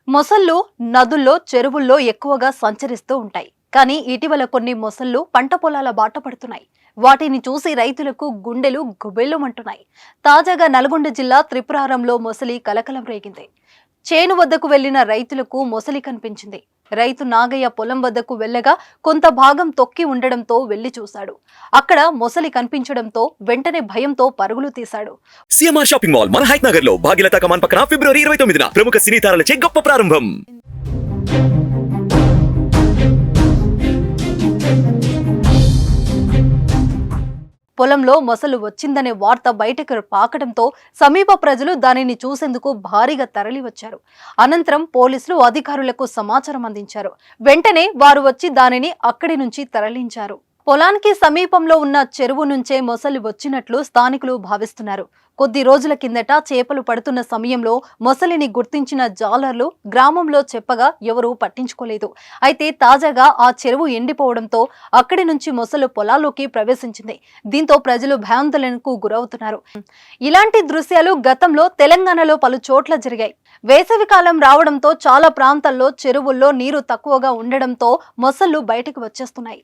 మొసళ్ళు నదుల్లో, చెరువుల్లో ఎక్కువగా సంచరిస్తూ ఉంటాయి. కానీ ఇటీవల కొన్ని మొసళ్ళు పంట పొలాల బాట పడుతున్నాయి. వాటిని చూసి రైతులకు గుండెలు గుబెళ్ళుమంటున్నాయి. తాజాగా నల్గొండ జిల్లా త్రిపురారంలో మొసలి కలకలం రేగింది. చేను వద్దకు వెళ్లిన రైతులకు మొసలి కనిపించింది. రైతు నాగయ్య పొలం వద్దకు వెళ్లగా కొంత భాగం తొక్కి ఉండడంతో వెళ్లి చూశాడు. అక్కడ మొసలి కనిపించడంతో వెంటనే భయంతో పరుగులు తీశాడు. సిఎంఆర్ షాపింగ్ మాల్ మన హైట్ నగర్ లో భాగ్యలతా కమాన్ పక్కన ఫిబ్రవరి 29న ప్రముఖ సినీ తారలచే గొప్ప ప్రారంభం. పొలంలో మొసలు వచ్చిందనే వార్త బయటకు పాకడంతో సమీప ప్రజలు దానిని చూసేందుకు భారీగా తరలివచ్చారు. అనంతరం పోలీసులు అధికారులకు సమాచారం అందించారు. వెంటనే వారు వచ్చి దానిని అక్కడి నుంచి తరలించారు. పొలానికి సమీపంలో ఉన్న చెరువు నుంచే మొసలి వచ్చినట్లు స్థానికులు భావిస్తున్నారు. కొద్ది రోజుల కిందట చేపలు పడుతున్న సమయంలో మొసలిని గుర్తించిన జాలర్లు గ్రామంలో చెప్పగా ఎవరూ పట్టించుకోలేదు. అయితే తాజాగా ఆ చెరువు ఎండిపోవడంతో అక్కడి నుంచి మొసలు పొలాల్లోకి ప్రవేశించింది. దీంతో ప్రజలు భయాందోళనకు గురవుతున్నారు. ఇలాంటి దృశ్యాలు గతంలో తెలంగాణలో పలు చోట్ల జరిగాయి. వేసవికాలం రావడంతో చాలా ప్రాంతాల్లో చెరువుల్లో నీరు తక్కువగా ఉండడంతో మొసళ్ళు బయటకు వచ్చేస్తున్నాయి.